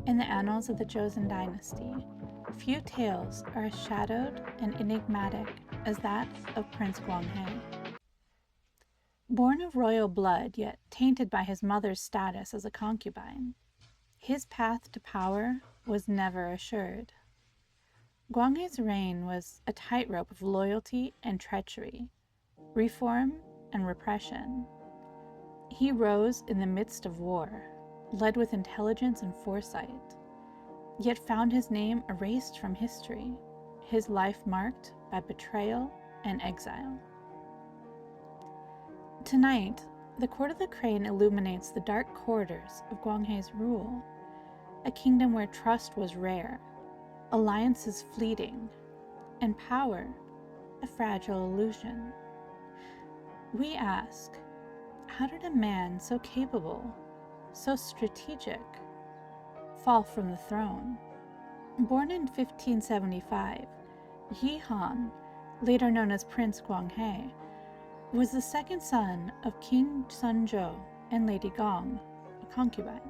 In the annals of the Joseon Dynasty, few tales are as shadowed and enigmatic as that of Prince Gwanghae. Born of royal blood, yet tainted by his mother's status as a concubine, his path to power was never assured. Gwanghae's reign was a tightrope of loyalty and treachery, reform and repression. He rose in the midst of war, led with intelligence and foresight, yet found his name erased from history, his life marked by betrayal and exile. Tonight, the Court of the Crane illuminates the dark corridors of Gwanghae's rule, a kingdom where trust was rare, alliances fleeting, and power a fragile illusion. We ask, how did a man so capable, so strategic, fall from the throne? Born in 1575, Yi Han, later known as Prince Gwanghae, was the second son of King Sunjo and Lady Gong, a concubine.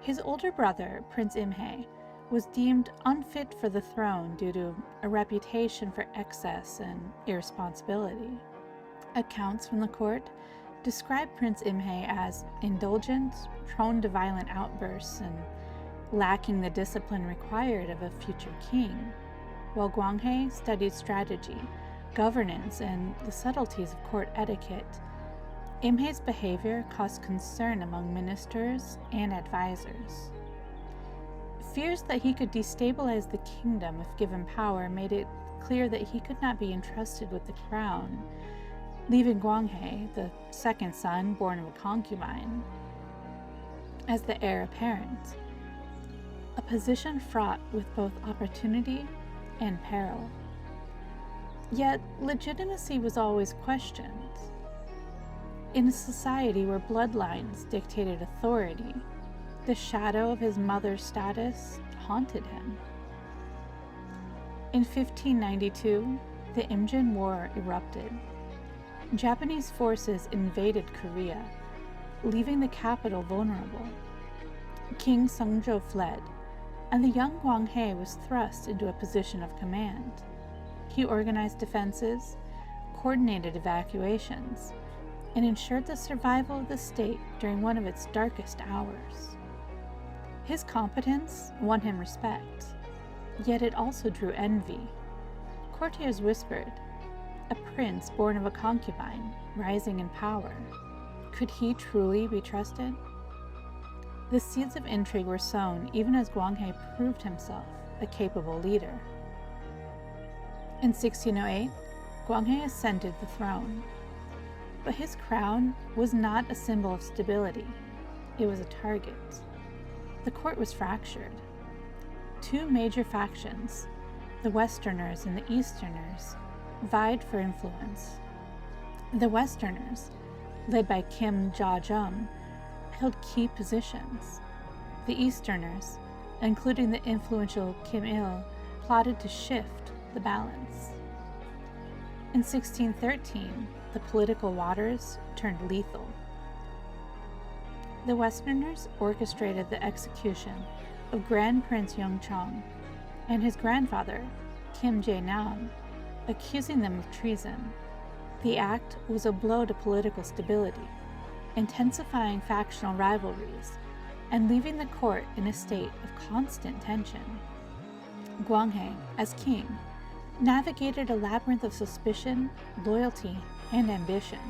His older brother, Prince Imhae, was deemed unfit for the throne due to a reputation for excess and irresponsibility. Accounts from the court describe Prince Imhae as indulgent, prone to violent outbursts, and lacking the discipline required of a future king, while Gwanghae studied strategy, governance, and the subtleties of court etiquette. Imhae's behavior caused concern among ministers and advisors. Fears that he could destabilize the kingdom if given power made it clear that he could not be entrusted with the crown, leaving Gwanghae, the second son born of a concubine, as the heir apparent, a position fraught with both opportunity and peril. Yet legitimacy was always questioned. In a society where bloodlines dictated authority, the shadow of his mother's status haunted him. In 1592, the Imjin War erupted. Japanese forces invaded Korea, leaving the capital vulnerable. King Sunjo fled, and the young Gwanghae was thrust into a position of command. He organized defenses, coordinated evacuations, and ensured the survival of the state during one of its darkest hours. His competence won him respect, yet it also drew envy. Courtiers whispered, a prince born of a concubine, rising in power. Could he truly be trusted? The seeds of intrigue were sown even as Gwanghae proved himself a capable leader. In 1608, Gwanghae ascended the throne. But his crown was not a symbol of stability. It was a target. The court was fractured. Two major factions, the Westerners and the Easterners, vied for influence. The Westerners, led by Kim Ja-jung, held key positions. The Easterners, including the influential Kim Il, plotted to shift the balance. In 1613, the political waters turned lethal. The Westerners orchestrated the execution of Grand Prince Yeongchong and his grandfather, Kim Jae-nam, accusing them of treason. The act was a blow to political stability, intensifying factional rivalries and leaving the court in a state of constant tension. Gwanghae, as king, navigated a labyrinth of suspicion, loyalty, and ambition,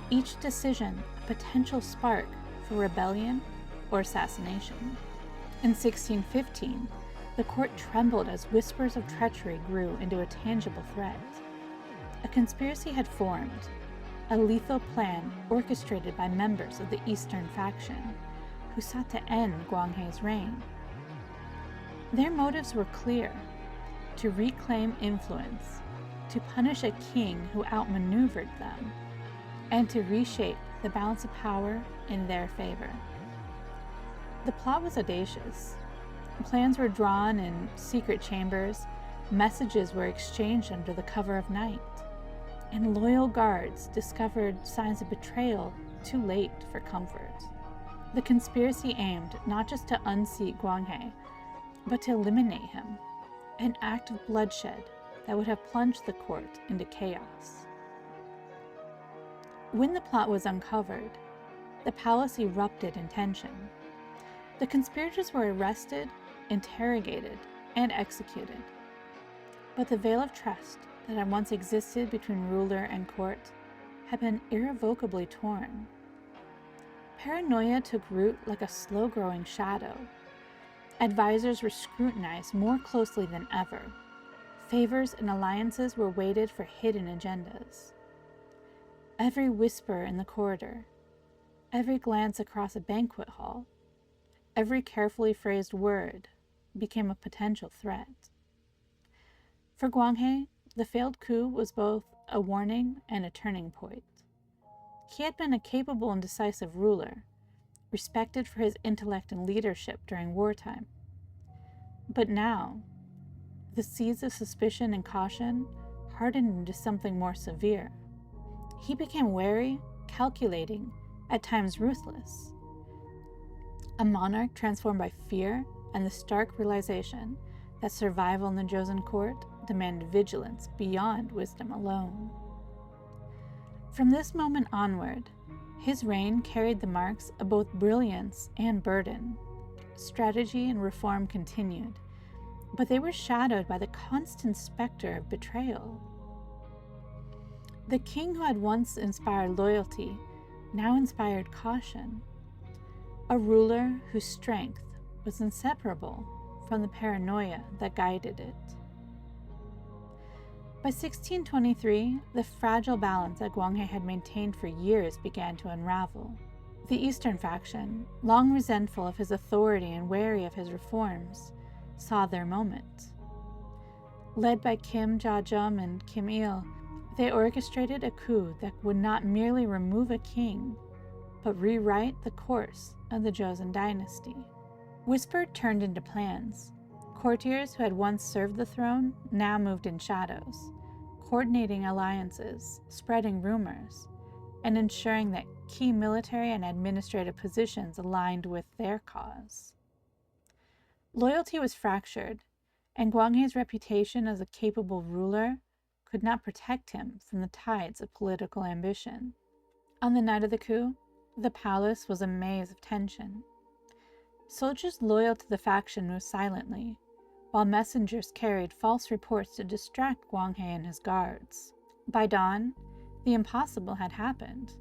each decision a potential spark for rebellion or assassination. In 1615, the court trembled as whispers of treachery grew into a tangible threat. A conspiracy had formed, a lethal plan orchestrated by members of the Eastern faction who sought to end Gwanghae's reign. Their motives were clear: to reclaim influence, to punish a king who outmaneuvered them, and to reshape the balance of power in their favor. The plot was audacious. Plans were drawn in secret chambers, messages were exchanged under the cover of night, and loyal guards discovered signs of betrayal too late for comfort. The conspiracy aimed not just to unseat Gwanghae, but to eliminate him, an act of bloodshed that would have plunged the court into chaos. When the plot was uncovered, the palace erupted in tension. The conspirators were arrested, interrogated, and executed. But the veil of trust that had once existed between ruler and court had been irrevocably torn. Paranoia took root like a slow-growing shadow. Advisors were scrutinized more closely than ever. Favors and alliances were weighted for hidden agendas. Every whisper in the corridor, every glance across a banquet hall, every carefully phrased word became a potential threat. For Gwanghae, the failed coup was both a warning and a turning point. He had been a capable and decisive ruler, respected for his intellect and leadership during wartime. But now, the seeds of suspicion and caution hardened into something more severe. He became wary, calculating, at times ruthless. A monarch transformed by fear and the stark realization that survival in the Joseon court demanded vigilance beyond wisdom alone. From this moment onward, his reign carried the marks of both brilliance and burden. Strategy and reform continued, but they were shadowed by the constant specter of betrayal. The king who had once inspired loyalty now inspired caution, a ruler whose strength was inseparable from the paranoia that guided it. By 1623, the fragile balance that Gwanghae had maintained for years began to unravel. The eastern faction, long resentful of his authority and wary of his reforms, saw their moment. Led by Kim Ja-jum and Kim Il, they orchestrated a coup that would not merely remove a king, but rewrite the course of the Joseon Dynasty. Whisper turned into plans. Courtiers who had once served the throne now moved in shadows, coordinating alliances, spreading rumors, and ensuring that key military and administrative positions aligned with their cause. Loyalty was fractured, and Gwanghae's reputation as a capable ruler could not protect him from the tides of political ambition. On the night of the coup, the palace was a maze of tension. Soldiers loyal to the faction moved silently, while messengers carried false reports to distract Gwanghae and his guards. By dawn, the impossible had happened.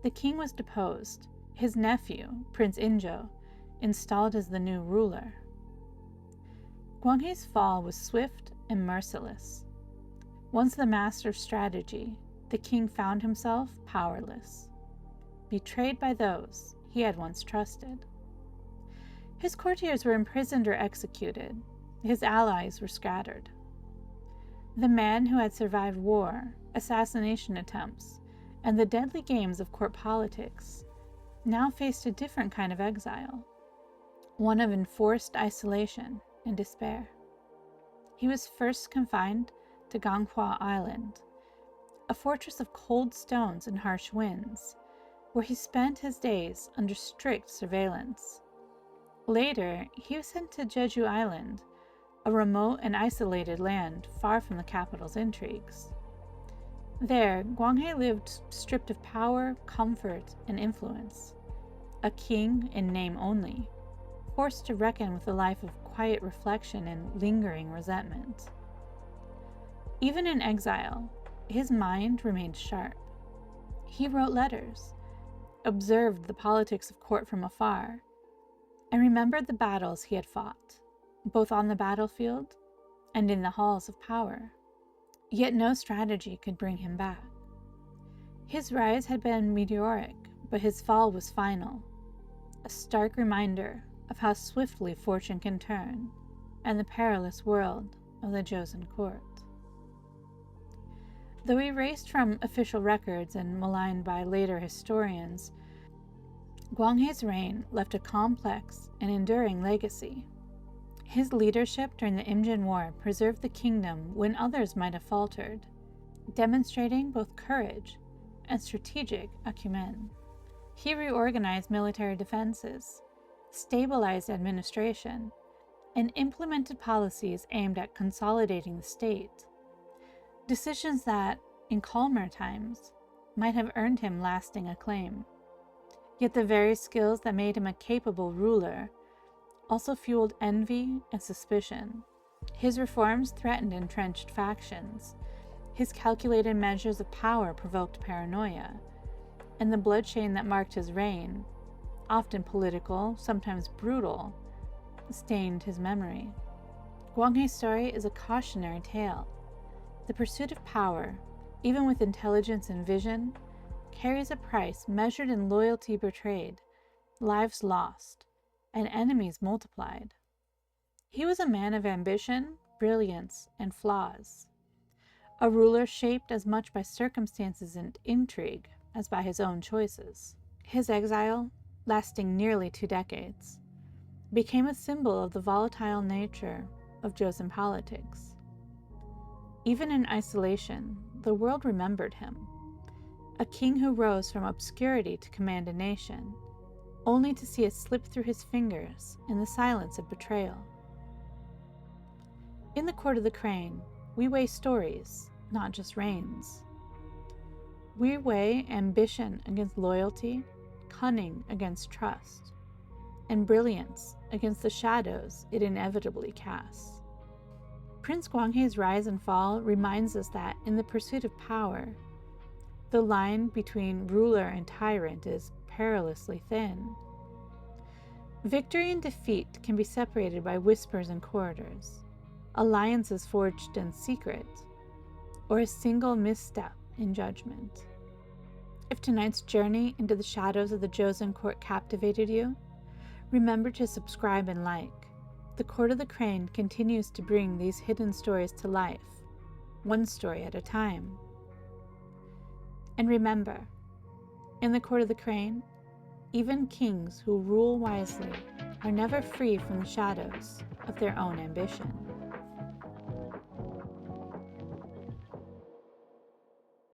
The king was deposed, his nephew, Prince Injo, installed as the new ruler. Gwanghae's fall was swift and merciless. Once the master of strategy, the king found himself powerless, betrayed by those he had once trusted. His courtiers were imprisoned or executed. His allies were scattered. The man who had survived war, assassination attempts, and the deadly games of court politics now faced a different kind of exile, one of enforced isolation and despair. He was first confined to Ganghwa Island, a fortress of cold stones and harsh winds, where he spent his days under strict surveillance. Later, he was sent to Jeju Island, a remote and isolated land far from the capital's intrigues. There, Gwanghae lived stripped of power, comfort, and influence, a king in name only, forced to reckon with a life of quiet reflection and lingering resentment. Even in exile, his mind remained sharp. He wrote letters, observed the politics of court from afar, and remembered the battles he had fought, both on the battlefield and in the halls of power. Yet no strategy could bring him back. His rise had been meteoric, but his fall was final, a stark reminder of how swiftly fortune can turn and the perilous world of the Joseon court. Though erased from official records and maligned by later historians, Gwanghae's reign left a complex and enduring legacy. His leadership during the Imjin War preserved the kingdom when others might have faltered, demonstrating both courage and strategic acumen. He reorganized military defenses, stabilized administration, and implemented policies aimed at consolidating the state. Decisions that, in calmer times, might have earned him lasting acclaim. Yet the very skills that made him a capable ruler also fueled envy and suspicion. His reforms threatened entrenched factions. His calculated measures of power provoked paranoia, and the bloodshed that marked his reign, often political, sometimes brutal, stained his memory. Gwanghae's story is a cautionary tale. The pursuit of power, even with intelligence and vision, carries a price measured in loyalty betrayed, lives lost, and enemies multiplied. He was a man of ambition, brilliance, and flaws, a ruler shaped as much by circumstances and intrigue as by his own choices. His exile, lasting nearly 2 decades, became a symbol of the volatile nature of Joseon politics. Even in isolation, the world remembered him, a king who rose from obscurity to command a nation, only to see it slip through his fingers in the silence of betrayal. In the Court of the Crane, we weigh stories, not just reigns. We weigh ambition against loyalty, cunning against trust, and brilliance against the shadows it inevitably casts. Prince Gwanghae's rise and fall reminds us that in the pursuit of power, the line between ruler and tyrant is perilously thin. Victory and defeat can be separated by whispers in corridors, alliances forged in secret, or a single misstep in judgment. If tonight's journey into the shadows of the Joseon court captivated you, remember to subscribe and like. The Court of the Crane continues to bring these hidden stories to life, one story at a time. And remember, in the Court of the Crane, even kings who rule wisely are never free from the shadows of their own ambition.